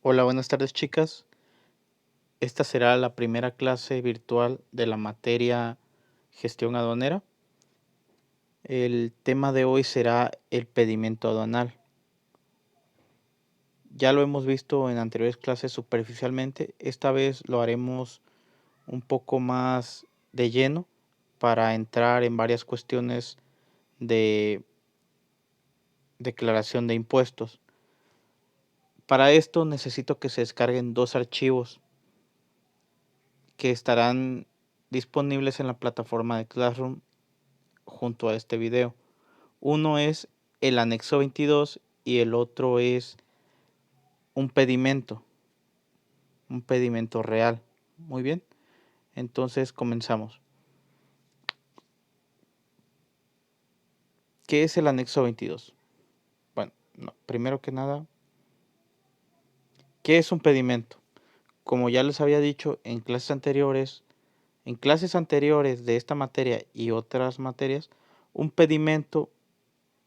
Hola, buenas tardes, chicas. Esta será la primera clase virtual de la materia Gestión Aduanera. El tema de hoy será el pedimento aduanal. Ya lo hemos visto en anteriores clases superficialmente. Esta vez lo haremos un poco más de lleno para entrar en varias cuestiones de declaración de impuestos. Para esto necesito que se descarguen dos archivos que estarán disponibles en la plataforma de Classroom junto a este video. Uno es el anexo 22 y el otro es un pedimento real. Muy bien, entonces comenzamos. ¿Qué es el anexo 22? Bueno, primero que nada, ¿qué es un pedimento? Como ya les había dicho en clases anteriores de esta materia y otras materias, un pedimento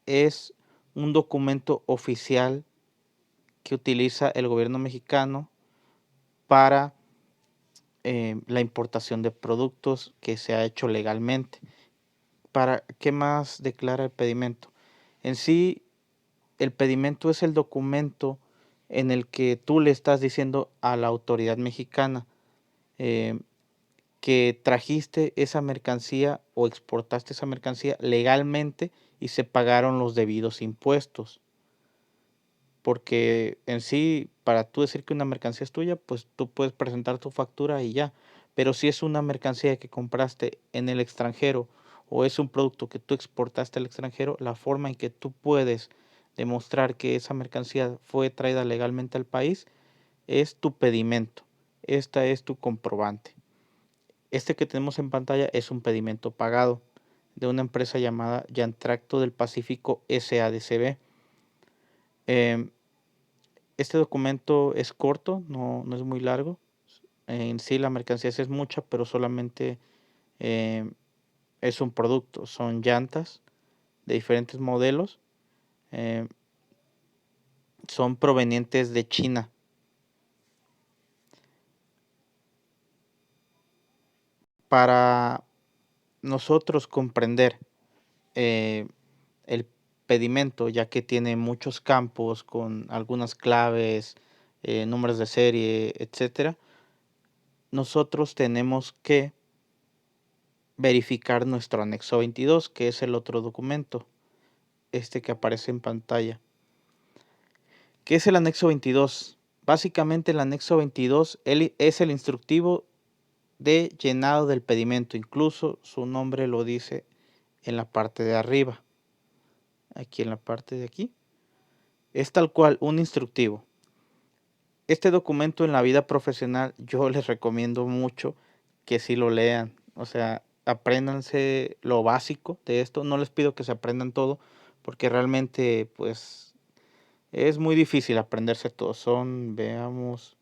es un documento oficial que utiliza el gobierno mexicano para la importación de productos que se ha hecho legalmente. ¿Para qué más declara el pedimento? En sí, el pedimento es el documento en el que tú le estás diciendo a la autoridad mexicana que trajiste esa mercancía o exportaste esa mercancía legalmente y se pagaron los debidos impuestos. Porque en sí, para tú decir que una mercancía es tuya, pues tú puedes presentar tu factura y ya. Pero si es una mercancía que compraste en el extranjero o es un producto que tú exportaste al extranjero, la forma en que tú puedes demostrar que esa mercancía fue traída legalmente al país es tu pedimento. Esta es tu comprobante. Este que tenemos en pantalla es un pedimento pagado de una empresa llamada Yantracto del Pacífico SADCB. Este documento es corto, no es muy largo. En sí la mercancía sí es mucha, pero solamente es un producto. Son llantas de diferentes modelos. Son provenientes de China. Para nosotros comprender el pedimento, ya que tiene muchos campos con algunas claves, números de serie, etcétera, nosotros tenemos que verificar nuestro anexo 22, que es el otro documento, este que aparece en pantalla. ¿Qué es el anexo 22? Básicamente el anexo 22 es el instructivo de llenado del pedimento, incluso su nombre lo dice en la parte de arriba, aquí en la parte de aquí. Es tal cual un instructivo. Este documento en la vida profesional yo les recomiendo mucho que sí lo lean, o sea, apréndanse lo básico de esto, no les pido que se aprendan todo, porque realmente pues es muy difícil aprenderse todo, veamos,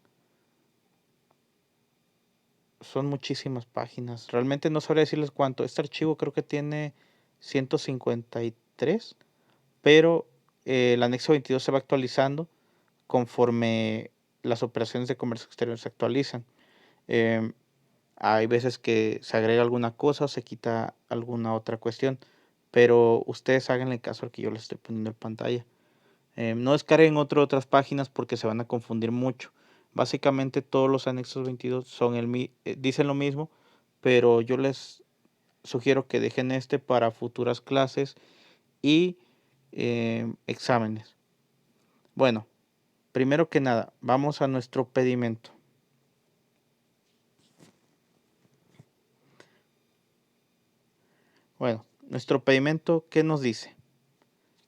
son muchísimas páginas, realmente no sabría decirles cuánto, este archivo creo que tiene 153, pero el anexo 22 se va actualizando conforme las operaciones de comercio exterior se actualizan. Hay veces que se agrega alguna cosa o se quita alguna otra cuestión, pero ustedes háganle caso al que yo les estoy poniendo en pantalla. No descarguen otras páginas porque se van a confundir mucho. Básicamente todos los anexos 22 dicen lo mismo, pero yo les sugiero que dejen este para futuras clases y exámenes. Bueno, primero que nada, vamos a nuestro pedimento. Bueno, nuestro pedimento, ¿qué nos dice?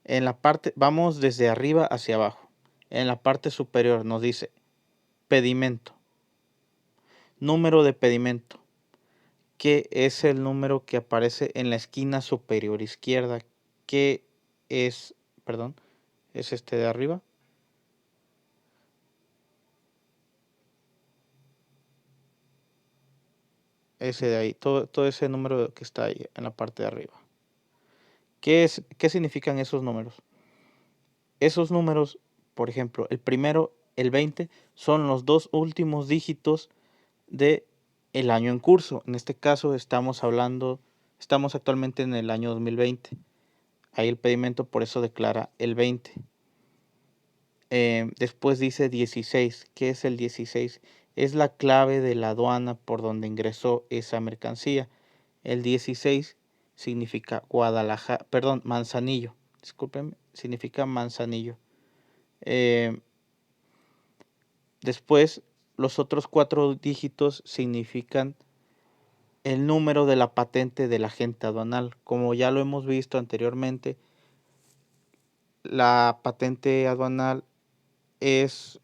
En la parte, vamos desde arriba hacia abajo. En la parte superior nos dice pedimento, número de pedimento, que es el número que aparece en la esquina superior izquierda, que es, perdón, es este de arriba. Ese de ahí, todo ese número que está ahí en la parte de arriba. ¿Qué significan esos números? Esos números, por ejemplo, el primero el 20 son los dos últimos dígitos de el año en curso. En este caso estamos actualmente en el año 2020. Ahí el pedimento por eso declara el 20. Después dice 16. ¿Qué es el 16? Es la clave de la aduana por donde ingresó esa mercancía. El 16 significa Guadalajara, perdón, Manzanillo. Discúlpenme, significa Manzanillo. Después, los otros 4 dígitos significan el número de la patente del agente aduanal. Como ya lo hemos visto anteriormente, la patente aduanal es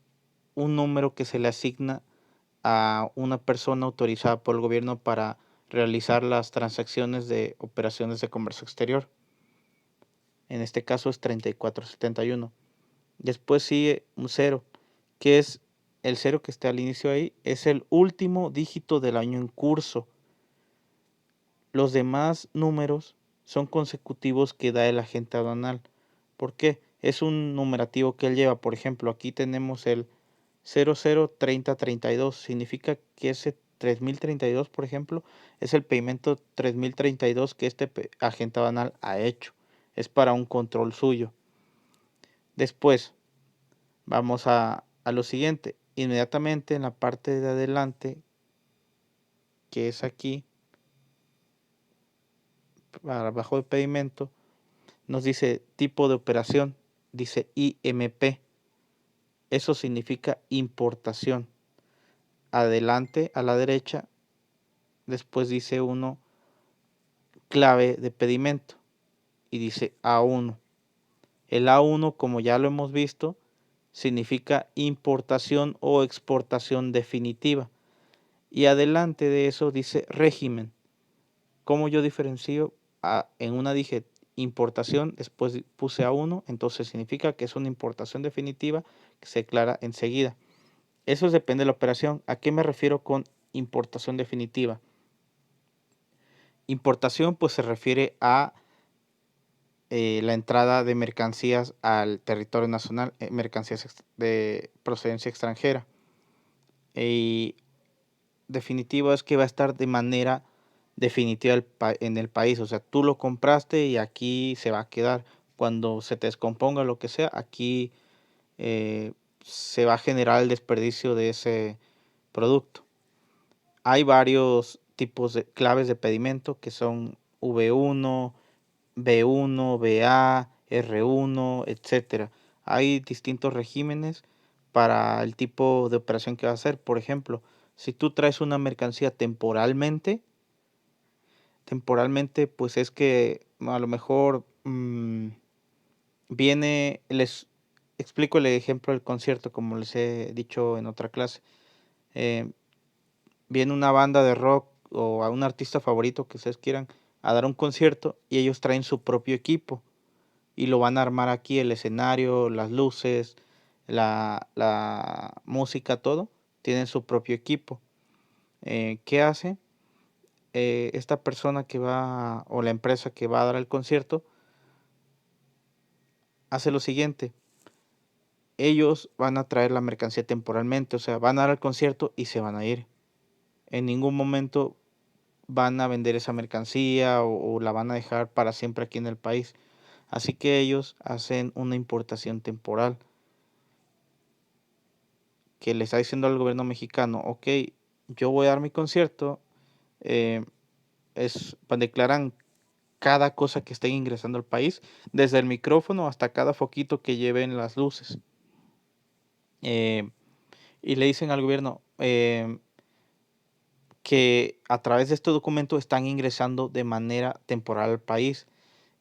un número que se le asigna a una persona autorizada por el gobierno para realizar las transacciones de operaciones de comercio exterior. En este caso es 3471. Después sigue un 0, que es el 0 que está al inicio ahí, es el último dígito del año en curso. Los demás números son consecutivos que da el agente aduanal. ¿Por qué? Es un numerativo que él lleva. Por ejemplo, aquí tenemos el 003032. Significa que ese 3032, por ejemplo, es el pedimento 3032 que este agente aduanal ha hecho. Es para un control suyo. Después, vamos a lo siguiente. Inmediatamente en la parte de adelante, que es aquí, abajo de pedimento, nos dice tipo de operación, dice IMP. Eso significa importación. Adelante, a la derecha, después dice uno clave de pedimento y dice A1. El A1, como ya lo hemos visto, significa importación o exportación definitiva. Y adelante de eso dice régimen. ¿Cómo yo diferencio? En una dije importación, después puse A1, entonces significa que es una importación definitiva que se declara enseguida. Eso depende de la operación. ¿A qué me refiero con importación definitiva? Importación pues se refiere a la entrada de mercancías al territorio nacional, mercancías de procedencia extranjera. Y definitivo es que va a estar de manera definitiva en el país. O sea, tú lo compraste y aquí se va a quedar. Cuando se te descomponga lo que sea, aquí se va a generar el desperdicio de ese producto. Hay varios tipos de claves de pedimento que son V1, B1, BA, R1, etcétera. Hay distintos regímenes para el tipo de operación que va a hacer. Por ejemplo, si tú traes una mercancía temporalmente pues es que a lo mejor viene, les explico el ejemplo del concierto como les he dicho en otra clase. Viene una banda de rock o a un artista favorito que ustedes quieran a dar un concierto y ellos traen su propio equipo y lo van a armar aquí, el escenario, las luces, la música, todo, tienen su propio equipo. ¿Qué hace? Esta persona que va, o la empresa que va a dar el concierto, hace lo siguiente. Ellos van a traer la mercancía temporalmente, o sea, van a dar el concierto y se van a ir. En ningún momento van a vender esa mercancía o la van a dejar para siempre aquí en el país. Así que ellos hacen una importación temporal que le está diciendo al gobierno mexicano, ok, yo voy a dar mi concierto, declaran cada cosa que esté ingresando al país, desde el micrófono hasta cada foquito que lleven las luces. Y le dicen al gobierno que a través de este documento están ingresando de manera temporal al país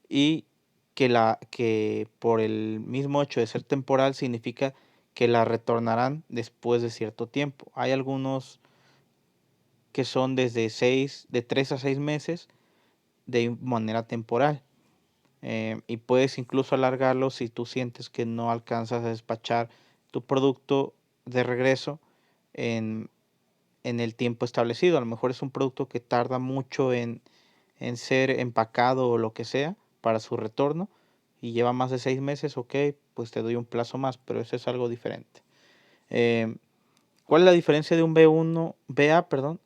y que por el mismo hecho de ser temporal significa que la retornarán después de cierto tiempo. Hay algunos que son de 3 a 6 meses de manera temporal. Y puedes incluso alargarlo si tú sientes que no alcanzas a despachar tu producto de regreso en el tiempo establecido. A lo mejor es un producto que tarda mucho en ser empacado o lo que sea para su retorno y lleva más de 6 meses, ok, pues te doy un plazo más, pero eso es algo diferente. ¿Cuál es la diferencia de un B1, BA, perdón,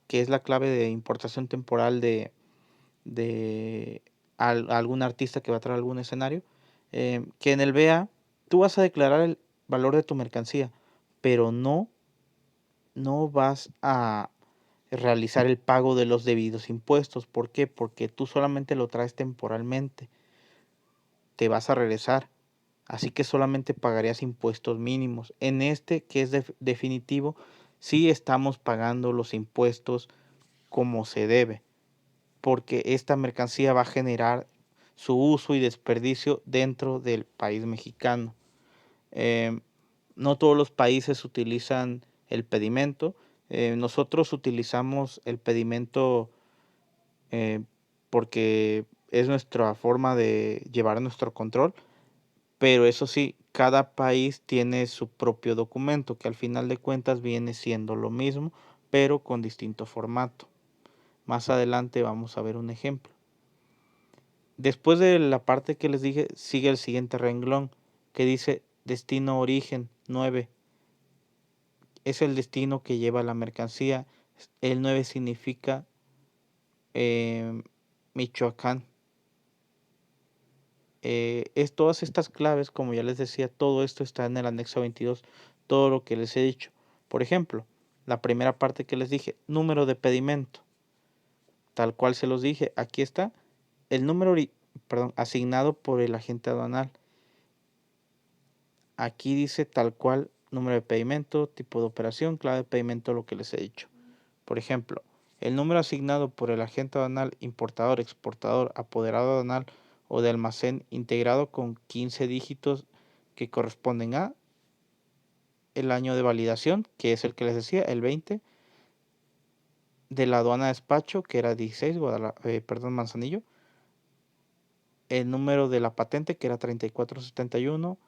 que es la clave de importación temporal de algún artista que va a traer algún escenario? Que en el BA tú vas a declarar el valor de tu mercancía, pero no vas a realizar el pago de los debidos impuestos. ¿Por qué? Porque tú solamente lo traes temporalmente, te vas a regresar, así que solamente pagarías impuestos mínimos. En este, que es definitivo, sí estamos pagando los impuestos como se debe, porque esta mercancía va a generar su uso y desperdicio dentro del país mexicano. No todos los países utilizan el pedimento. Nosotros utilizamos el pedimento porque es nuestra forma de llevar nuestro control, pero eso sí, cada país tiene su propio documento, que al final de cuentas viene siendo lo mismo, pero con distinto formato. Más adelante vamos a ver un ejemplo. Después de la parte que les dije, sigue el siguiente renglón, que dice destino origen 9. Es el destino que lleva la mercancía. El 9 significa Michoacán. Es todas estas claves, como ya les decía, todo esto está en el anexo 22, todo lo que les he dicho. Por ejemplo, la primera parte que les dije, número de pedimento, tal cual se los dije, aquí está el número asignado por el agente aduanal. Aquí dice tal cual número de pedimento, tipo de operación, clave de pedimento, lo que les he dicho. Por ejemplo, el número asignado por el agente aduanal, importador, exportador, apoderado aduanal o de almacén integrado con 15 dígitos que corresponden a el año de validación, que es el que les decía, el 20, de la aduana de despacho, que era 16, Manzanillo, el número de la patente, que era 3471,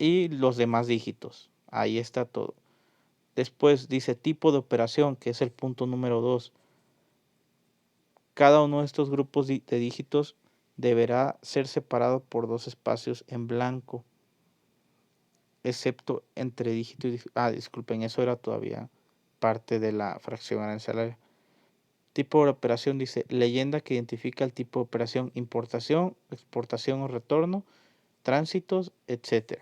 y los demás dígitos. Ahí está todo. Después dice tipo de operación, que es el punto número 2. Cada uno de estos grupos de dígitos deberá ser separado por dos espacios en blanco, excepto entre dígito y dígito. Disculpen, eso era todavía parte de la fracción arancelaria. Tipo de operación dice leyenda que identifica el tipo de operación, importación, exportación o retorno, tránsitos, etc.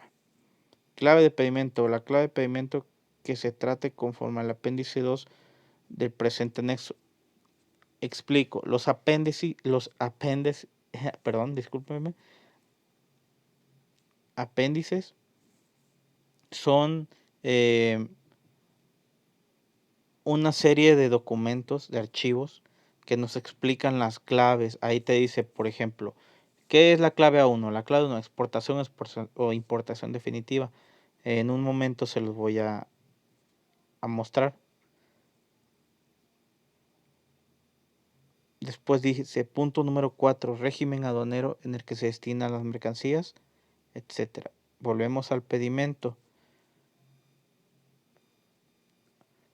Clave de pedimento. La clave de pedimento que se trate conforme al apéndice 2 del presente anexo. Explico. Los apéndices, perdón, discúlpenme, apéndices son una serie de documentos, de archivos, que nos explican las claves. Ahí te dice, por ejemplo, ¿qué es la clave A1? La clave 1, exportación o importación definitiva. En un momento se los voy a mostrar. Después dice punto número 4, régimen aduanero en el que se destinan las mercancías, etc. Volvemos al pedimento.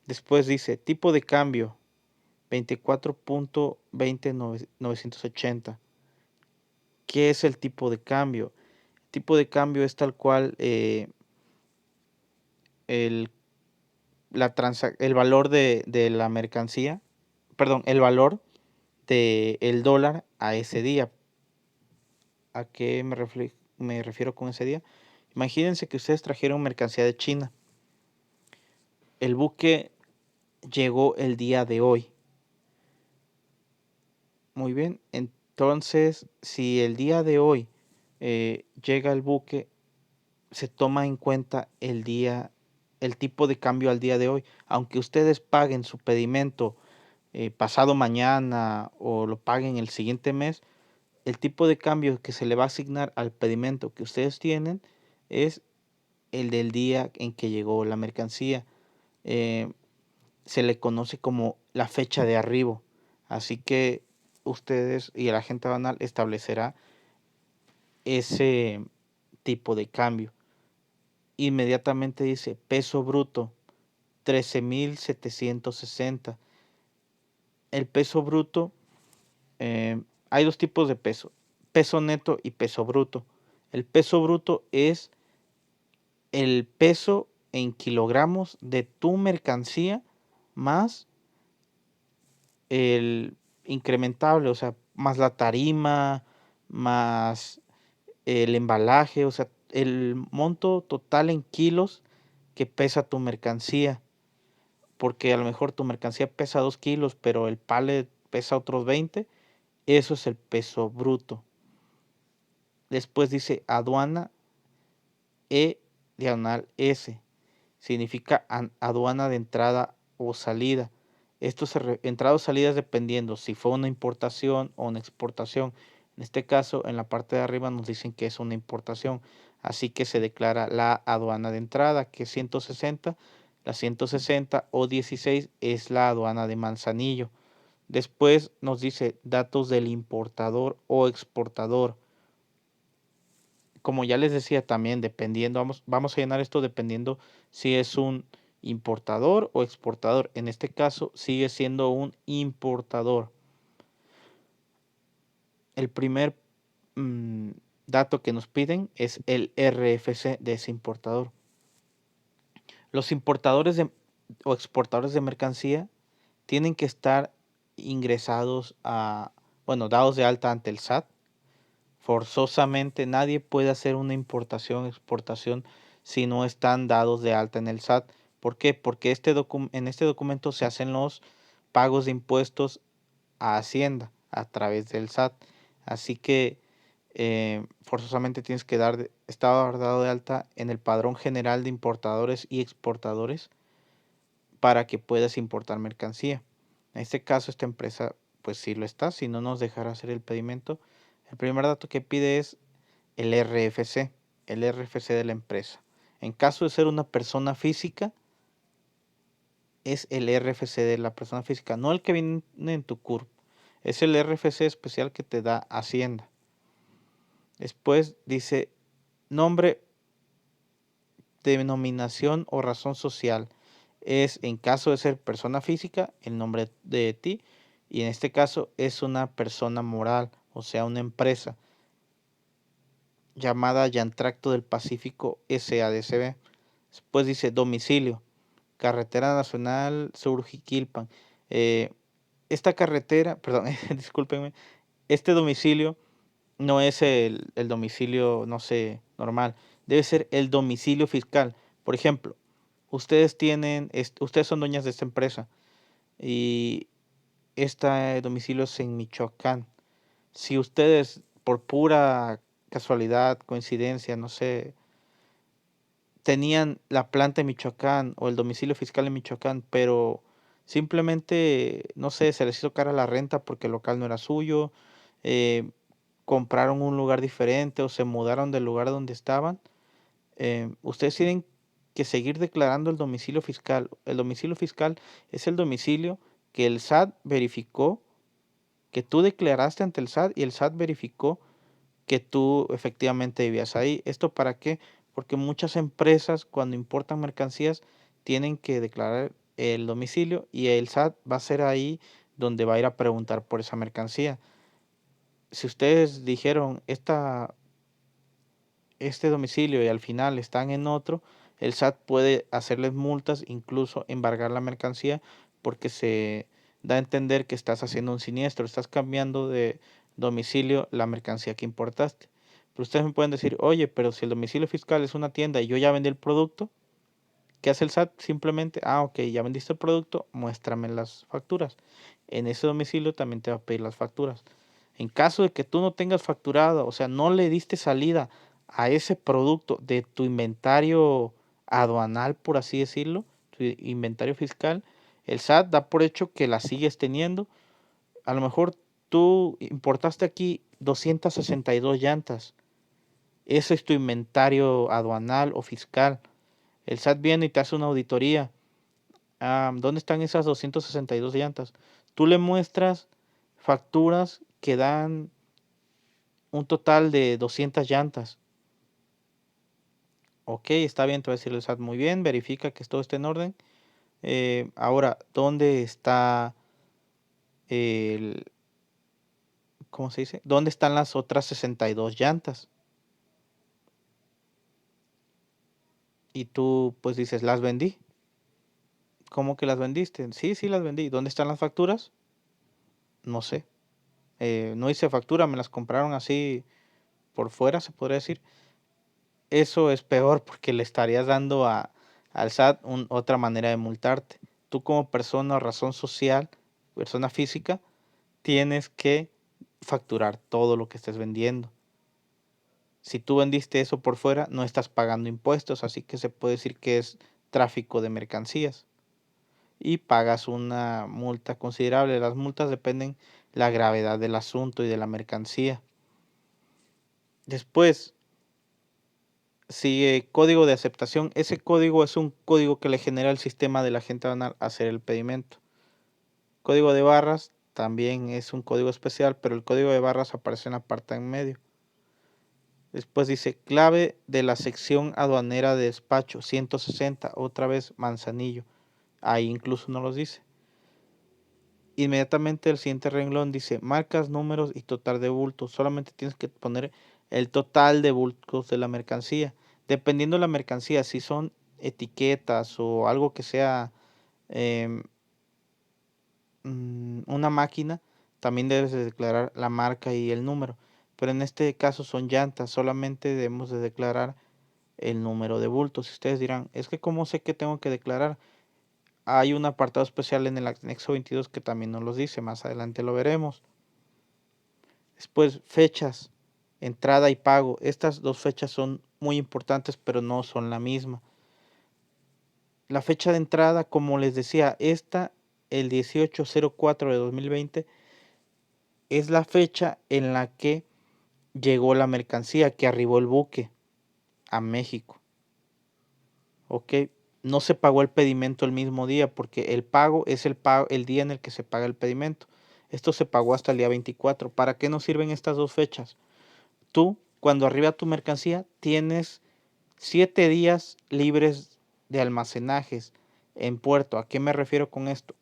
Después dice tipo de cambio 24.20980. ¿Qué es el tipo de cambio? El tipo de cambio es tal cual el valor de la mercancía, perdón, el valor del dólar a ese día. ¿A qué me refiero con ese día? Imagínense que ustedes trajeron mercancía de China. El buque llegó el día de hoy. Muy bien, entonces si el día de hoy llega el buque, se toma en cuenta el tipo de cambio al día de hoy. Aunque ustedes paguen su pedimento pasado mañana o lo paguen el siguiente mes, el tipo de cambio que se le va a asignar al pedimento que ustedes tienen es el del día en que llegó la mercancía. Se le conoce como la fecha de arribo. Así que ustedes y el agente aduanal establecerá ese tipo de cambio. Inmediatamente dice peso bruto 13.760. El peso bruto, hay dos tipos de peso neto y peso bruto. El peso bruto es el peso en kilogramos de tu mercancía más el incrementable, o sea, más la tarima, más el embalaje, o sea, el monto total en kilos que pesa tu mercancía, porque a lo mejor tu mercancía pesa 2 kilos, pero el pallet pesa otros 20, eso es el peso bruto. Después dice aduana E/S, significa aduana de entrada o salida. Esto entrada o salida es dependiendo si fue una importación o una exportación. En este caso, en la parte de arriba nos dicen que es una importación, así que se declara la aduana de entrada, que es 160, la 160 o 16 es la aduana de Manzanillo. Después nos dice datos del importador o exportador. Como ya les decía también, dependiendo, vamos a llenar esto dependiendo si es un importador o exportador. En este caso sigue siendo un importador. El primer dato que nos piden es el RFC de ese importador. Los importadores o exportadores de mercancía tienen que estar ingresados dados de alta ante el SAT. Forzosamente nadie puede hacer una importación, exportación si no están dados de alta en el SAT. ¿Por qué? Porque en este documento se hacen los pagos de impuestos a Hacienda a través del SAT. Así que forzosamente tienes que estar dado de alta en el Padrón General de Importadores y Exportadores para que puedas importar mercancía. En este caso, esta empresa, pues sí lo está, si no nos dejará hacer el pedimento. El primer dato que pide es el RFC de la empresa. En caso de ser una persona física, es el RFC de la persona física, no el que viene en tu CURP. Es el RFC especial que te da Hacienda. Después dice nombre, denominación o razón social. Es en caso de ser persona física, el nombre de ti, y en este caso es una persona moral, o sea, una empresa llamada Yantracto del Pacífico SADCB. Después dice domicilio, Carretera Nacional Surjiquilpan. Esta carretera, perdón, discúlpenme, este domicilio no es el domicilio, no sé, normal. Debe ser el domicilio fiscal. Por ejemplo, ustedes son dueñas de esta empresa y este domicilio es en Michoacán. Si ustedes, por pura casualidad, coincidencia, no sé, tenían la planta en Michoacán o el domicilio fiscal en Michoacán, pero simplemente, no sé, se les hizo cara la renta porque el local no era suyo, eh, compraron un lugar diferente o se mudaron del lugar donde estaban, ustedes tienen que seguir declarando el domicilio fiscal. El domicilio fiscal es el domicilio que el SAT verificó, que tú declaraste ante el SAT y el SAT verificó que tú efectivamente vivías ahí. ¿Esto para qué? Porque muchas empresas cuando importan mercancías tienen que declarar el domicilio y el SAT va a ser ahí donde va a ir a preguntar por esa mercancía. Si ustedes dijeron este domicilio y al final están en otro, el SAT puede hacerles multas, incluso embargar la mercancía, porque se da a entender que estás haciendo un siniestro, estás cambiando de domicilio la mercancía que importaste. Pero ustedes me pueden decir, oye, pero si el domicilio fiscal es una tienda y yo ya vendí el producto, ¿qué hace el SAT? Simplemente, ok, ya vendiste el producto, muéstrame las facturas. En ese domicilio también te va a pedir las facturas. En caso de que tú no tengas facturado, o sea, no le diste salida a ese producto de tu inventario aduanal, por así decirlo, tu inventario fiscal, el SAT da por hecho que la sigues teniendo. A lo mejor tú importaste aquí 262 llantas. Ese es tu inventario aduanal o fiscal. El SAT viene y te hace una auditoría. ¿Dónde están esas 262 llantas? Tú le muestras facturas que dan un total de 200 llantas. Ok, está bien, te va a decir el SAT muy bien, verifica que todo esté en orden. Ahora, ¿dónde está el, ¿cómo se dice? ¿Dónde están las otras 62 llantas? y tú pues dices, las vendí. ¿Cómo que las vendiste? Sí, sí las vendí. ¿Dónde están las facturas? No sé. No hice factura, me las compraron así por fuera, se podría decir. Eso es peor porque le estarías dando al SAT otra manera de multarte. Tú como persona o razón social, persona física, tienes que facturar todo lo que estés vendiendo. Si tú vendiste eso por fuera, no estás pagando impuestos, así que se puede decir que es tráfico de mercancías y pagas una multa considerable. Las multas dependen la gravedad del asunto y de la mercancía. Después sigue código de aceptación. Ese código es un código que le genera el sistema de la gente a hacer el pedimento. Código de barras también es un código especial, pero el código de barras aparece en la parte en medio. Después dice clave de la sección aduanera de despacho 160, otra vez Manzanillo. Ahí incluso no los dice. Inmediatamente el siguiente renglón dice marcas, números y total de bultos. Solamente tienes que poner el total de bultos de la mercancía. Dependiendo de la mercancía, si son etiquetas o algo que sea una máquina, también debes de declarar la marca y el número. Pero en este caso son llantas, solamente debemos de declarar el número de bultos. Si ustedes dirán, es que ¿cómo sé que tengo que declarar? Hay un apartado especial en el anexo 22 que también nos los dice, más adelante lo veremos. Después, fechas, entrada y pago. Estas dos fechas son muy importantes, pero no son la misma. La fecha de entrada, como les decía, el 1804 de 2020, es la fecha en la que llegó la mercancía, que arribó el buque a México. ¿Ok? No se pagó el pedimento el mismo día porque el pago es el día en el que se paga el pedimento. Esto se pagó hasta el día 24. ¿Para qué nos sirven estas dos fechas? Tú, cuando arriba tu mercancía, tienes 7 días libres de almacenajes en puerto. ¿A qué me refiero con esto?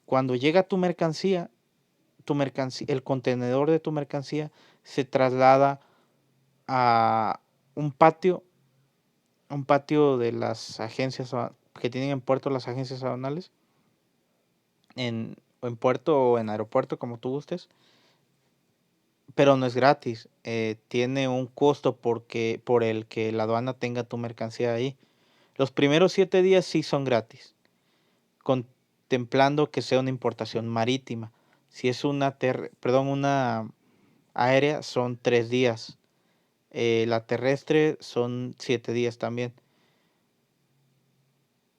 Cuando llega el contenedor de tu mercancía se traslada a un patio de las agencias que tienen en puerto las agencias aduanales, en puerto o en aeropuerto, como tú gustes, pero no es gratis, tiene un costo por el que la aduana tenga tu mercancía ahí. Los primeros 7 días sí son gratis, contemplando que sea una importación marítima. Si es una aérea son 3 días, la terrestre son 7 días también.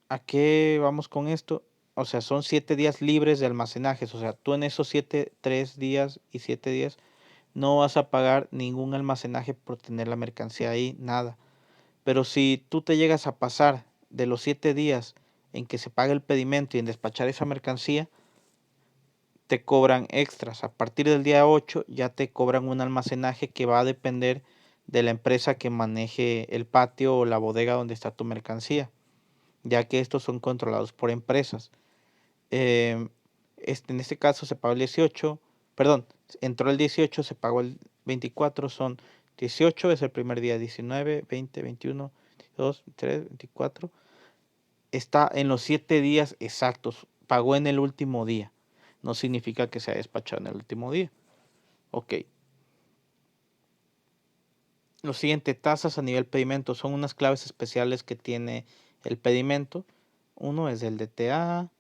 ¿A qué vamos con esto? O sea, son 7 días libres de almacenajes. O sea, tú en esos 3 días y 7 días no vas a pagar ningún almacenaje por tener la mercancía ahí, nada. Pero si tú te llegas a pasar de los 7 días en que se paga el pedimento y en despachar esa mercancía, te cobran extras. A partir del día 8 ya te cobran un almacenaje que va a depender de la empresa que maneje el patio o la bodega donde está tu mercancía, ya que estos son controlados por empresas. En este caso se pagó el 18, perdón, entró el 18, se pagó el 24, son 18, es el primer día, 19, 20, 21, 22, 23, 24. Está en los 7 días exactos, pagó en el último día. No significa que se haya despachado en el último día. Ok. Lo siguiente, tasas a nivel pedimento, son unas claves especiales que tiene el pedimento. Uno es el DTA,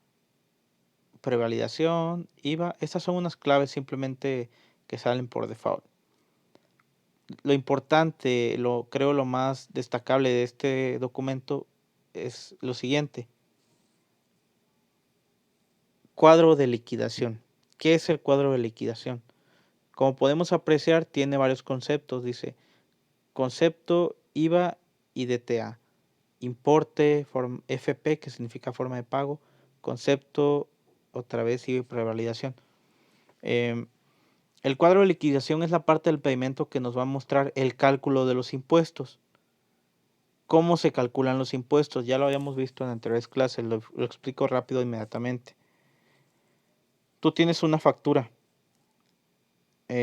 prevalidación, IVA. Estas son unas claves simplemente que salen por default. Lo importante, creo lo más destacable de este documento es lo siguiente. Cuadro de liquidación. ¿Qué es el cuadro de liquidación? Como podemos apreciar, tiene varios conceptos. Dice concepto, IVA y DTA. Importe, FP, que significa forma de pago. Concepto, otra vez IVA y prevalidación. El cuadro de liquidación es la parte del pedimento que nos va a mostrar el cálculo de los impuestos. ¿Cómo se calculan los impuestos? Ya lo habíamos visto en anteriores clases, lo explico rápido inmediatamente. Tú tienes una factura.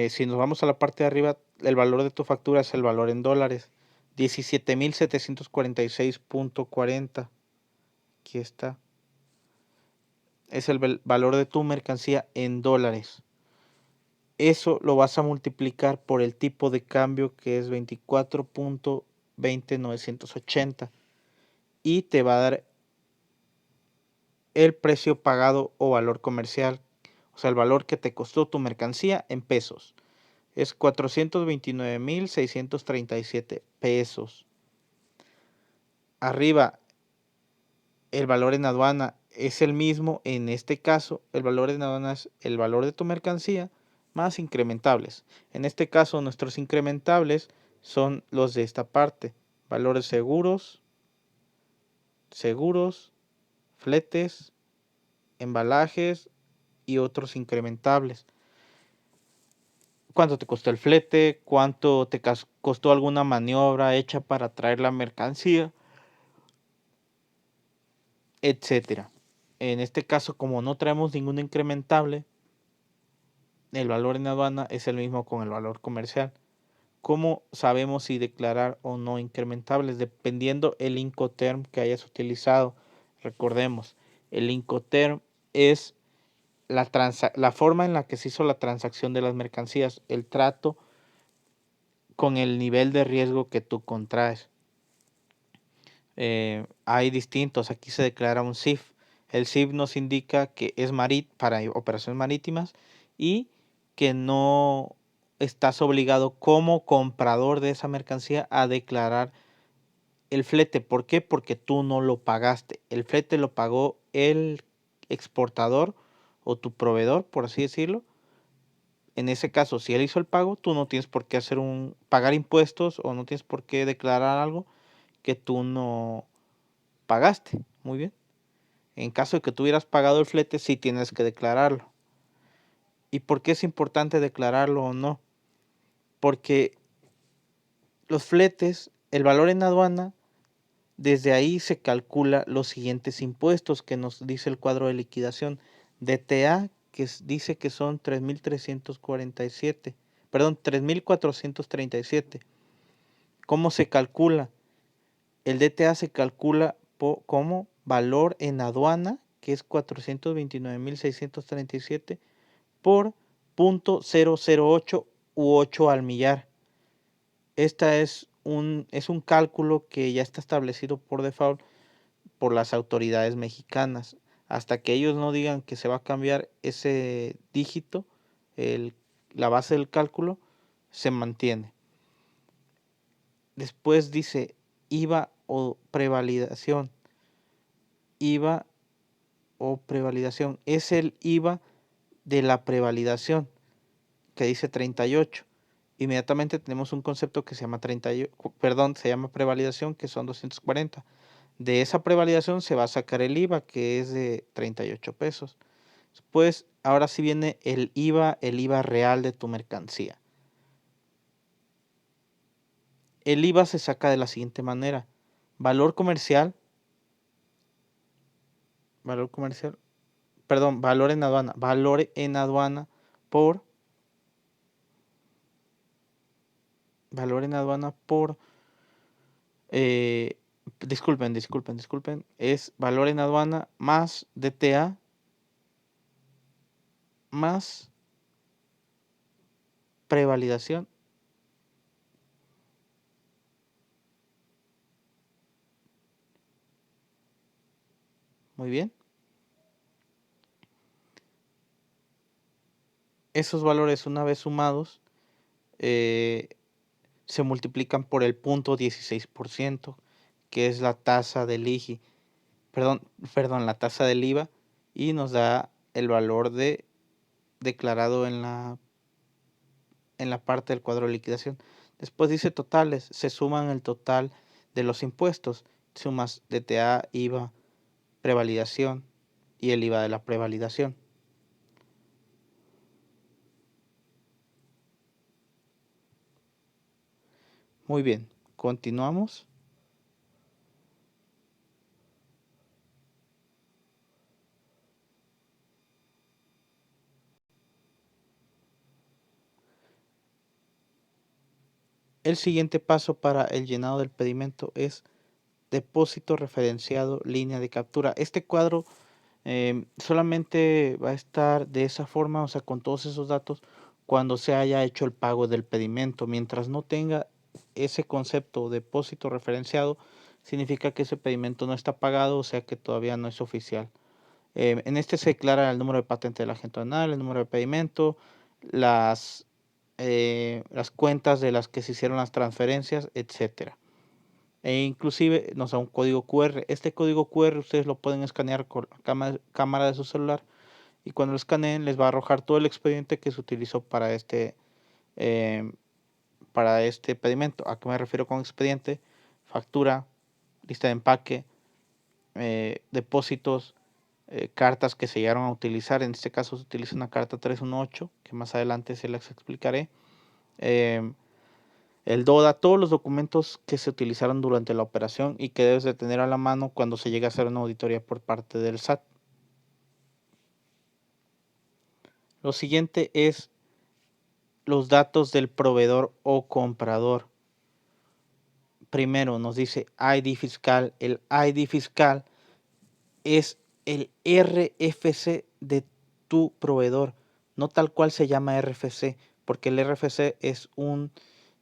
Si nos vamos a la parte de arriba, el valor de tu factura es el valor en dólares. 17,746.40. Aquí está. Es el valor de tu mercancía en dólares. Eso lo vas a multiplicar por el tipo de cambio, que es 24.20980, y te va a dar el precio pagado o valor comercial, o sea, el valor que te costó tu mercancía en pesos. Es 429,637 pesos. Arriba, el valor en aduana es el mismo. En este caso, el valor en aduana es el valor de tu mercancía más incrementables. En este caso, nuestros incrementables son los de esta parte: valores seguros, fletes, embalajes y otros incrementables. ¿Cuánto te costó el flete? ¿Cuánto te costó alguna maniobra hecha para traer la mercancía? Etcétera. En este caso, como no traemos ningún incrementable, el valor en aduana es el mismo con el valor comercial. ¿Cómo sabemos si declarar o no incrementables? Dependiendo el Incoterm que hayas utilizado. Recordemos, el Incoterm es la forma en la que se hizo la transacción de las mercancías, el trato con el nivel de riesgo que tú contraes. Hay distintos. Aquí se declara un CIF. El CIF nos indica que es para operaciones marítimas y que no estás obligado como comprador de esa mercancía a declarar el flete. ¿Por qué? Porque tú no lo pagaste. El flete lo pagó el exportador o tu proveedor, por así decirlo. En ese caso, si él hizo el pago, tú no tienes por qué pagar impuestos, o no tienes por qué declarar algo que tú no pagaste. Muy bien. En caso de que tú hubieras pagado el flete, sí tienes que declararlo. ¿Y por qué es importante declararlo o no? Porque los fletes, el valor en aduana, desde ahí se calcula los siguientes impuestos que nos dice el cuadro de liquidación. DTA, que dice que son 3,347, perdón, 3,437. ¿Cómo se calcula? El DTA se calcula como valor en aduana, que es 429,637, por .008 u 8 al millar. Esta es un cálculo que ya está establecido por default por las autoridades mexicanas. Hasta que ellos no digan que se va a cambiar ese dígito, la base del cálculo se mantiene. Después dice IVA o prevalidación. IVA o prevalidación es el IVA de la prevalidación, que dice 38. Inmediatamente tenemos un concepto que se llama se llama prevalidación, que son 240. De esa prevalidación se va a sacar el IVA, que es de 38 pesos. Después, ahora sí viene el IVA real de tu mercancía. El IVA se saca de la siguiente manera: valor comercial, valor en aduana por disculpen, es valor en aduana más DTA más prevalidación. Muy bien. Esos valores, una vez sumados, se multiplican por el 0.16%, que es la tasa del IGI, la tasa del IVA, y nos da el valor declarado en la parte del cuadro de liquidación. Después dice totales, se suman el total de los impuestos, sumas DTA, IVA, prevalidación y el IVA de la prevalidación. Muy bien, continuamos. El siguiente paso para el llenado del pedimento es depósito referenciado línea de captura. Este cuadro solamente va a estar de esa forma, o sea, con todos esos datos, cuando se haya hecho el pago del pedimento. Mientras no tenga ese concepto depósito referenciado, significa que ese pedimento no está pagado, o sea que todavía no es oficial. En este se declara el número de patente del agente aduanal, el número de pedimento, las cuentas de las que se hicieron las transferencias, etcétera. E inclusive nos da un código QR. Este código QR ustedes lo pueden escanear con la cámara de su celular, y cuando lo escaneen les va a arrojar todo el expediente que se utilizó para este pedimento. ¿A qué me refiero con expediente? Factura, lista de empaque, depósitos, cartas que se llegaron a utilizar. En este caso se utiliza una carta 318, que más adelante se las explicaré. El DODA, todos los documentos que se utilizaron durante la operación y que debes de tener a la mano cuando se llegue a hacer una auditoría por parte del SAT. Lo siguiente es los datos del proveedor o comprador. Primero nos dice ID fiscal. El ID fiscal es el RFC de tu proveedor, no tal cual se llama RFC, porque el RFC es un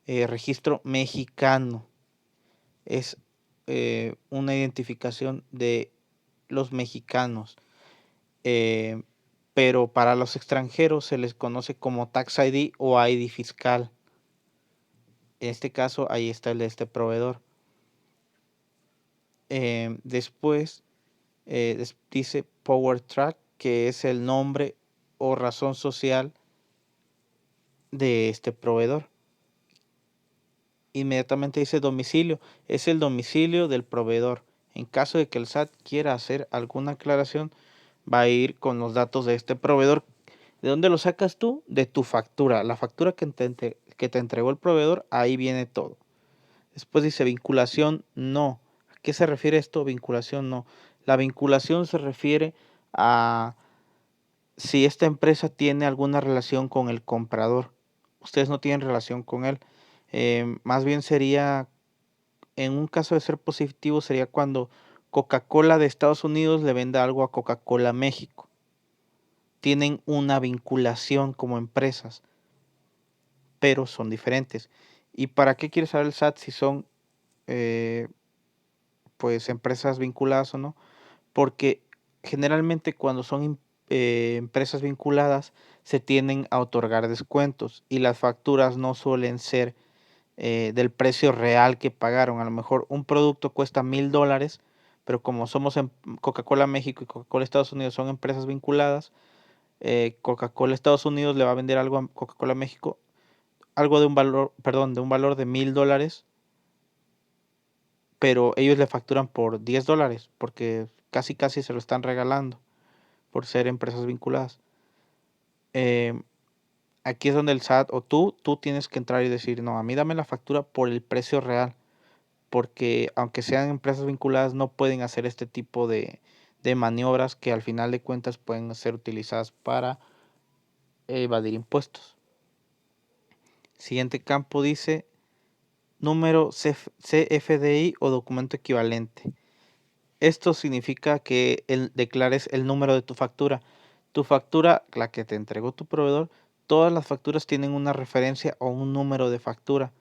registro mexicano, es una identificación de los mexicanos, pero para los extranjeros se les conoce como Tax ID o ID fiscal. En este caso, ahí está el de este proveedor. Después dice Power Track, que es el nombre o razón social de este proveedor. Inmediatamente dice domicilio, es el domicilio del proveedor. En caso de que el SAT quiera hacer alguna aclaración, va a ir con los datos de este proveedor. ¿De dónde lo sacas tú? De tu factura. La factura que te entregó el proveedor, ahí viene todo. Después dice vinculación, no. ¿A qué se refiere esto? Vinculación, no. La vinculación se refiere a si esta empresa tiene alguna relación con el comprador. Ustedes no tienen relación con él. Más bien sería, en un caso de ser positivo, sería cuando Coca-Cola de Estados Unidos le venda algo a Coca-Cola México. Tienen una vinculación como empresas, pero son diferentes. ¿Y para qué quiere saber el SAT si son pues empresas vinculadas o no? Porque generalmente cuando son empresas vinculadas se tienden a otorgar descuentos y las facturas no suelen ser del precio real que pagaron. A lo mejor un producto cuesta $1,000, pero como somos en Coca-Cola México y Coca-Cola Estados Unidos son empresas vinculadas, Coca-Cola Estados Unidos le va a vender algo a Coca-Cola México, algo de un valor, perdón, de un valor de $1,000, pero ellos le facturan por $10 porque casi se lo están regalando por ser empresas vinculadas. Aquí es donde el SAT o tú tienes que entrar y decir, no, a mí dame la factura por el precio real, porque aunque sean empresas vinculadas no pueden hacer este tipo de maniobras que al final de cuentas pueden ser utilizadas para evadir impuestos. Siguiente campo dice número CFDI o documento equivalente. Esto significa que declares el número de tu factura. Tu factura, la que te entregó tu proveedor, todas las facturas tienen una referencia o un número de factura.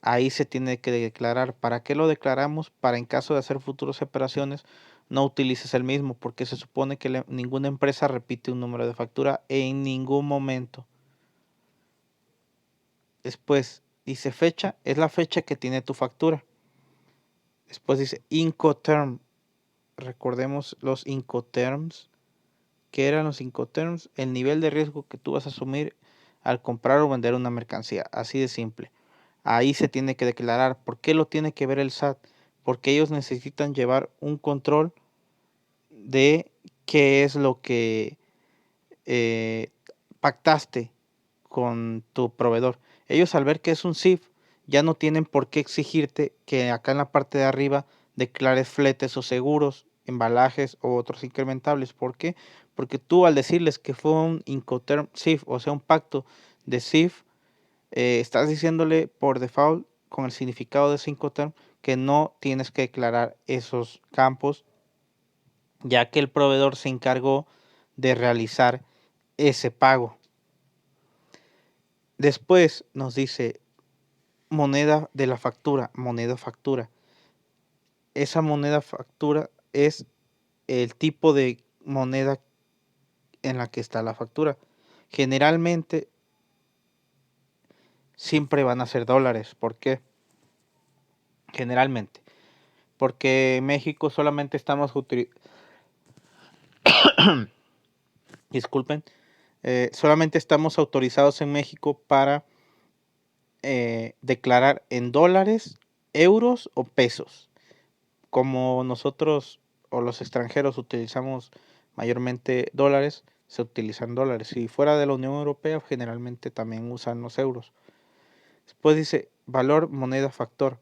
Ahí se tiene que declarar. ¿Para qué lo declaramos? Para en caso de hacer futuras operaciones no utilices el mismo, porque se supone que ninguna empresa repite un número de factura en ningún momento. Después dice fecha, es la fecha que tiene tu factura. Después dice Incoterm. Recordemos los Incoterms. ¿Qué eran los Incoterms? El nivel de riesgo que tú vas a asumir al comprar o vender una mercancía. Así de simple. Ahí se tiene que declarar. ¿Por qué lo tiene que ver el SAT? Porque ellos necesitan llevar un control de qué es lo que pactaste con tu proveedor. Ellos al ver que es un CIF ya no tienen por qué exigirte que acá en la parte de arriba declares fletes o seguros, embalajes o otros incrementables. ¿Por qué? Porque tú al decirles que fue un Incoterm CIF, o sea un pacto de CIF, estás diciéndole por default con el significado de ese Incoterm que no tienes que declarar esos campos, ya que el proveedor se encargó de realizar ese pago. Después nos dice moneda de la factura, moneda factura. Esa moneda factura es el tipo de moneda en la que está la factura. Generalmente siempre van a ser dólares. ¿Por qué? Generalmente. Porque en México solamente estamos disculpen, solamente estamos autorizados en México para declarar en dólares, euros o pesos. Como nosotros o los extranjeros utilizamos mayormente dólares, se utilizan dólares. Si fuera de la Unión Europea, generalmente también usan los euros. Después dice valor moneda factor.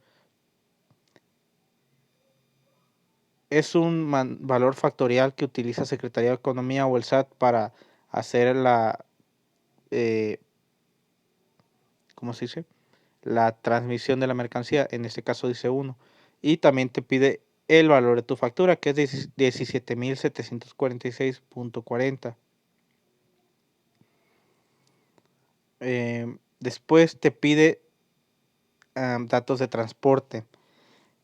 Es un valor factorial que utiliza Secretaría de Economía o el SAT para hacer la, ¿cómo se dice? La transmisión de la mercancía. En este caso dice 1. Y también te pide el valor de tu factura, que es 17.746.40. Después te pide datos de transporte.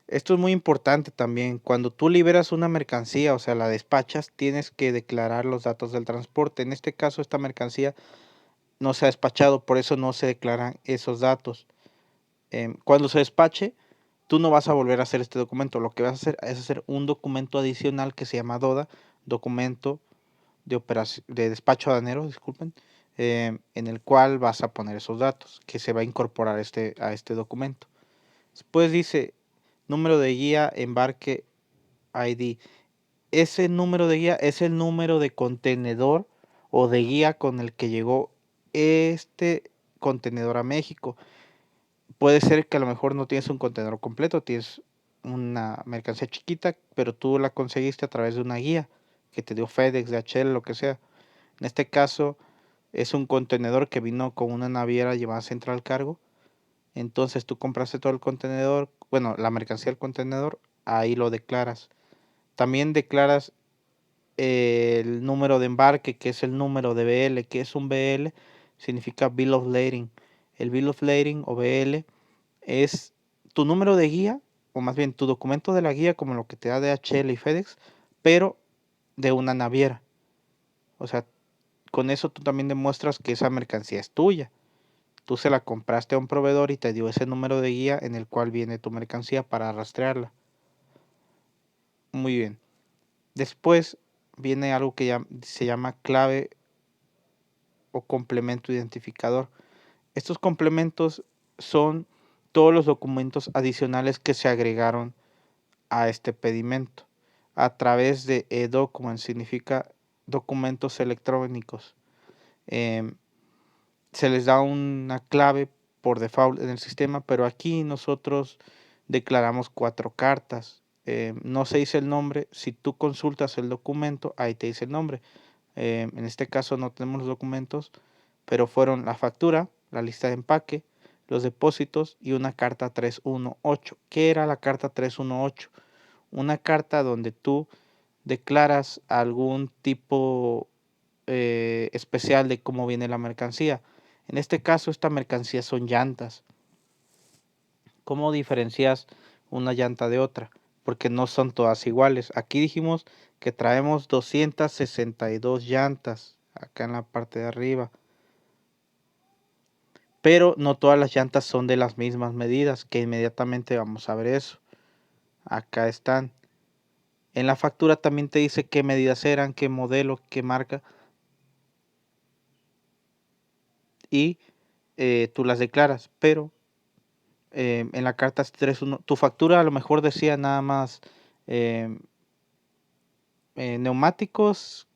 Esto es muy importante también. Cuando tú liberas una mercancía, o sea, la despachas, tienes que declarar los datos del transporte. En este caso, esta mercancía no se ha despachado, por eso no se declaran esos datos. Cuando se despache, tú no vas a volver a hacer este documento. Lo que vas a hacer es hacer un documento adicional que se llama DODA, documento de despacho aduanero, disculpen, en el cual vas a poner esos datos, que se va a incorporar a este documento. Después dice número de guía, embarque, ID. Ese número de guía es el número de contenedor o de guía con el que llegó este contenedor a México. Puede ser que a lo mejor no tienes un contenedor completo, tienes una mercancía chiquita, pero tú la conseguiste a través de una guía que te dio FedEx, DHL, lo que sea. En este caso es un contenedor que vino con una naviera llamada Central Cargo. Entonces tú compraste todo el contenedor, bueno, la mercancía del contenedor, ahí lo declaras. También declaras el número de embarque, que es el número de BL, que es un BL, significa Bill of Lading. El Bill of Lading o BL es tu número de guía, o más bien tu documento de la guía, como lo que te da DHL y FedEx, pero de una naviera. O sea, con eso tú también demuestras que esa mercancía es tuya. Tú se la compraste a un proveedor y te dio ese número de guía en el cual viene tu mercancía para rastrearla. Muy bien. Después viene algo que se llama clave o complemento identificador. Estos complementos son todos los documentos adicionales que se agregaron a este pedimento a través de e-document, significa documentos electrónicos. Se les da una clave por default en el sistema, pero aquí nosotros declaramos 4 cartas. No se dice el nombre. Si tú consultas el documento, ahí te dice el nombre. En este caso no tenemos los documentos, pero fueron la factura, la lista de empaque, los depósitos y una carta 318. ¿Qué era la carta 318? Una carta donde tú declaras algún tipo especial de cómo viene la mercancía. En este caso, esta mercancía son llantas. ¿Cómo diferencias una llanta de otra? Porque no son todas iguales. Aquí dijimos que traemos 262 llantas acá en la parte de arriba. Pero no todas las llantas son de las mismas medidas, que inmediatamente vamos a ver eso. Acá están. En la factura también te dice qué medidas eran, qué modelo, qué marca. Y tú las declaras, pero en la carta 3.1, tu factura a lo mejor decía nada más neumáticos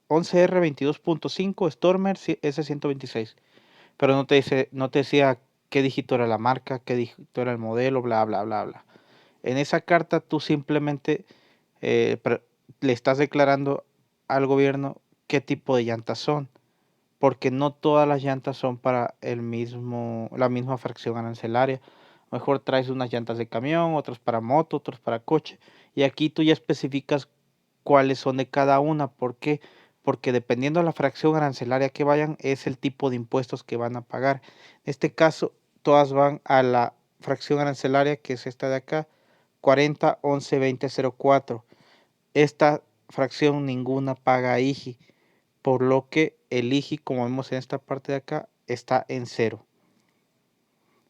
11R22.5 Stormer S126, pero no te decía qué dígito era la marca, qué dígito era el modelo, bla, bla, bla, bla. En esa carta tú simplemente le estás declarando al gobierno qué tipo de llantas son. porque no todas las llantas son para la misma fracción arancelaria. Mejor traes unas llantas de camión, otras para moto, otras para coche. Y aquí tú ya especificas cuáles son de cada una. ¿Por qué? Porque dependiendo de la fracción arancelaria que vayan, es el tipo de impuestos que van a pagar. En este caso, todas van a la fracción arancelaria, que es esta de acá, 40, 11, 20, 04. Esta fracción ninguna paga IGI, por lo que el IGI, como vemos en esta parte de acá, está en 0.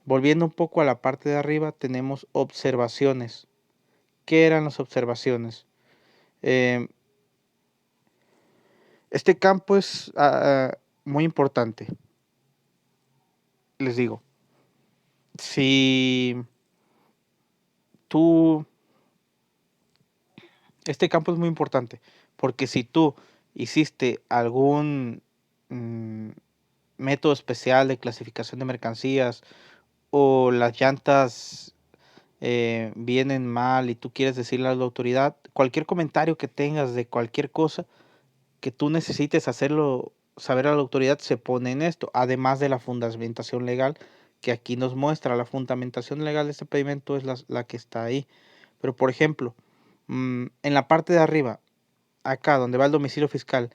Volviendo un poco a la parte de arriba, tenemos observaciones. ¿Qué eran las observaciones? Este campo es muy importante. Les digo, si tú... Este campo es muy importante, porque si tú hiciste algún método especial de clasificación de mercancías, o las llantas vienen mal y tú quieres decirle a la autoridad, cualquier comentario que tengas de cualquier cosa que tú necesites hacerlo saber a la autoridad, se pone en esto, además de la fundamentación legal que aquí nos muestra. La fundamentación legal de este pedimento es la que está ahí. Pero por ejemplo, en la parte de arriba, acá donde va el domicilio fiscal,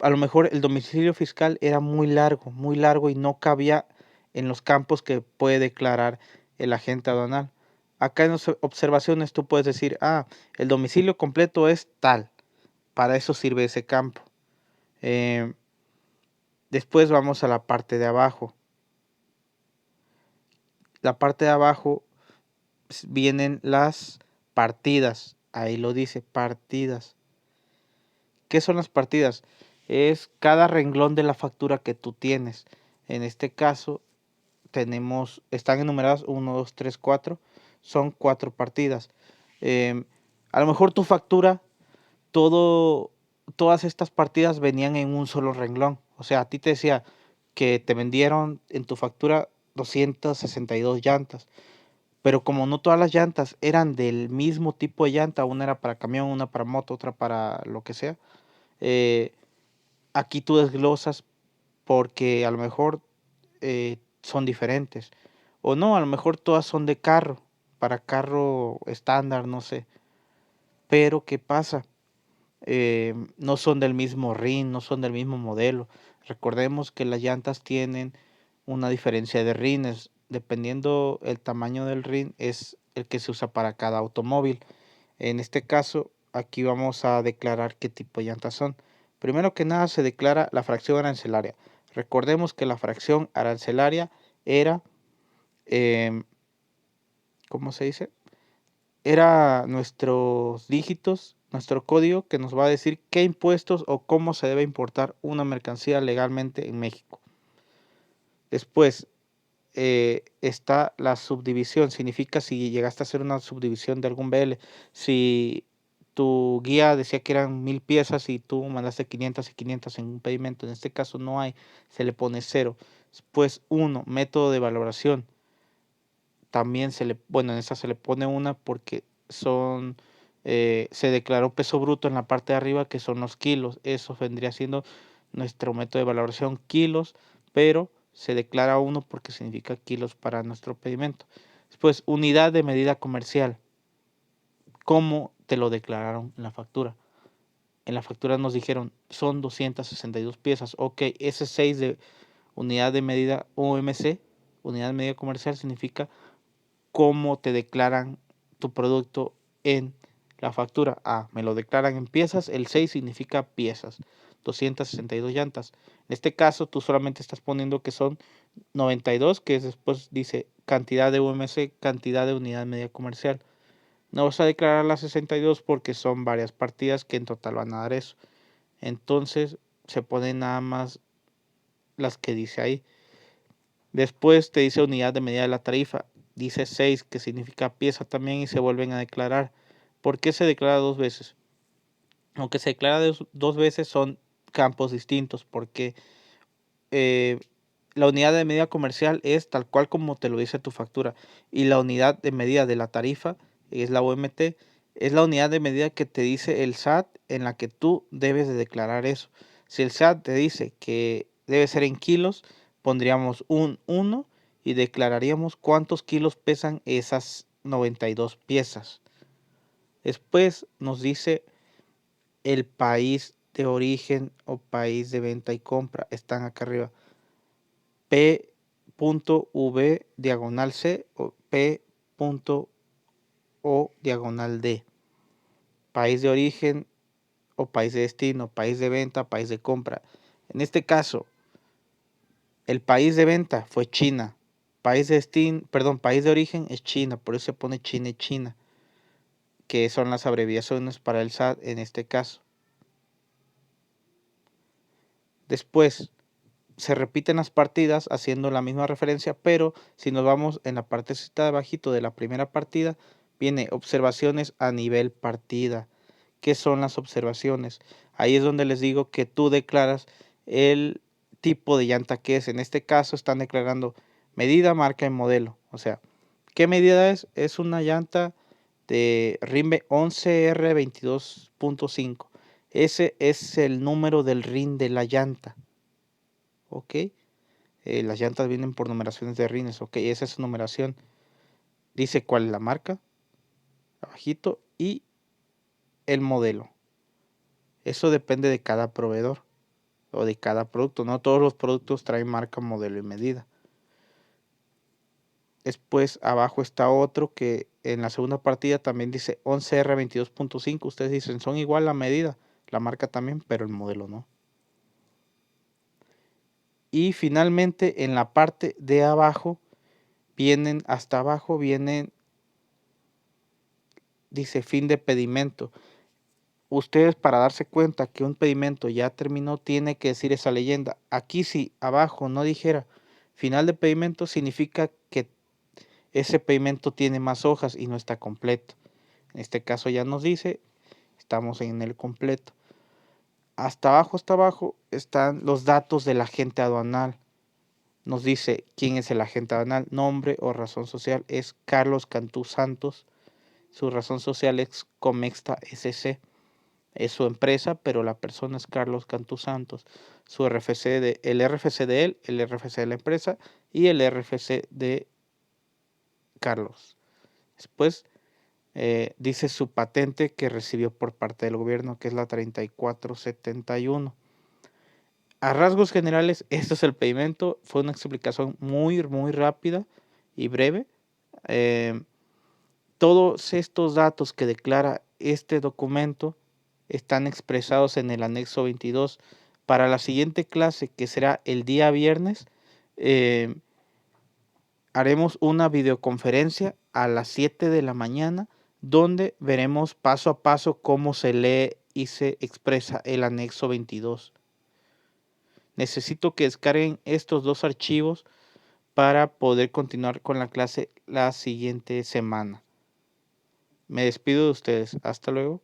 a lo mejor el domicilio fiscal era muy largo y no cabía en los campos que puede declarar el agente aduanal. Acá en las observaciones tú puedes decir, el domicilio completo es tal, para eso sirve ese campo. Después vamos a la parte de abajo. La parte de abajo vienen las partidas. Ahí lo dice, partidas. ¿Qué son las partidas? Es cada renglón de la factura que tú tienes. En este caso, están enumeradas 1, 2, 3, 4. Son 4 partidas. A lo mejor tu factura, todas estas partidas venían en un solo renglón. O sea, a ti te decía que te vendieron en tu factura 262 llantas. Pero como no todas las llantas eran del mismo tipo de llanta, una era para camión, una para moto, otra para lo que sea, aquí tú desglosas porque a lo mejor son diferentes. O no, a lo mejor todas son de carro, para carro estándar, no sé. Pero ¿qué pasa? No son del mismo rin, no son del mismo modelo. Recordemos que las llantas tienen una diferencia de rines. Dependiendo el tamaño del rin es el que se usa para cada automóvil. En este caso, aquí vamos a declarar qué tipo de llantas son. Primero que nada se declara la fracción arancelaria. Recordemos que la fracción arancelaria era, ¿cómo se dice? Era nuestros dígitos, nuestro código que nos va a decir qué impuestos o cómo se debe importar una mercancía legalmente en México. Después está la subdivisión, significa si llegaste a hacer una subdivisión de algún BL, si tu guía decía que eran 1000 piezas y tú mandaste 500 y 500 en un pedimento, en este caso no hay, se le pone 0. Después 1, método de valoración. También en esta se le pone 1 porque se declaró peso bruto en la parte de arriba, que son los kilos. Eso vendría siendo nuestro método de valoración, kilos, pero se declara 1 porque significa kilos para nuestro pedimento. Después, unidad de medida comercial. ¿Cómo te lo declararon en la factura? En la factura nos dijeron, son 262 piezas. Ok, ese 6 de unidad de medida UMC, unidad de medida comercial, significa cómo te declaran tu producto en la factura. Me lo declaran en piezas, el 6 significa piezas, 262 llantas. En este caso, tú solamente estás poniendo que son 92, que después dice cantidad de UMC, cantidad de unidad media comercial. No vas a declarar las 62 porque son varias partidas que en total van a dar eso. Entonces, se ponen nada más las que dice ahí. Después te dice unidad de medida de la tarifa. Dice 6, que significa pieza también, y se vuelven a declarar. ¿Por qué se declara 2 veces? Aunque se declara 2 veces, son campos distintos, porque la unidad de medida comercial es tal cual como te lo dice tu factura, y la unidad de medida de la tarifa, es la UMT, es la unidad de medida que te dice el SAT en la que tú debes de declarar eso. Si el SAT te dice que debe ser en kilos, pondríamos un 1 y declararíamos cuántos kilos pesan esas 92 piezas. Después nos dice el país de origen o país de venta y compra. Están acá arriba. P.V diagonal C o P.O diagonal D. País de origen o país de destino, país de venta, país de compra. En este caso, el país de venta fue China. País de destino, perdón, país de origen es China, por eso se pone China y China, que son las abreviaciones para el SAT en este caso. Después se repiten las partidas haciendo la misma referencia, pero si nos vamos en la partecita de abajito de la primera partida, viene observaciones a nivel partida. ¿Qué son las observaciones? Ahí es donde les digo que tú declaras el tipo de llanta que es. En este caso están declarando medida, marca y modelo. O sea, ¿qué medida es? Es una llanta de RIN 11R22.5. Ese es el número del RIN de la llanta. Ok. Las llantas vienen por numeraciones de rines. Ok, esa es su numeración. Dice cuál es la marca, abajito, y el modelo. Eso depende de cada proveedor o de cada producto. No todos los productos traen marca, modelo y medida. Después abajo está otro que en la segunda partida también dice 11R22.5. Ustedes dicen, son igual la medida, la marca también, pero el modelo no. Y finalmente en la parte de abajo vienen, hasta abajo vienen, dice fin de pedimento. Ustedes, para darse cuenta que un pedimento ya terminó, tiene que decir esa leyenda. Aquí si abajo no dijera final de pedimento, significa que ese pedimento tiene más hojas y no está completo. En este caso ya nos dice, estamos en el completo. Hasta abajo están los datos del agente aduanal. Nos dice quién es el agente aduanal, nombre o razón social es Carlos Cantú Santos. Su razón social es Comexta SC. Es su empresa, pero la persona es Carlos Cantú Santos. Su RFC el RFC de él, el RFC de la empresa y el RFC de Carlos. Después dice su patente que recibió por parte del gobierno, que es la 3471. A rasgos generales, este es el pedimento. Fue una explicación muy rápida y breve. Todos estos datos que declara este documento están expresados en el anexo 22. Para la siguiente clase, que será el día viernes, haremos una videoconferencia a las 7 de la mañana donde veremos paso a paso cómo se lee y se expresa el anexo 22. Necesito que descarguen estos dos archivos para poder continuar con la clase la siguiente semana. Me despido de ustedes. Hasta luego.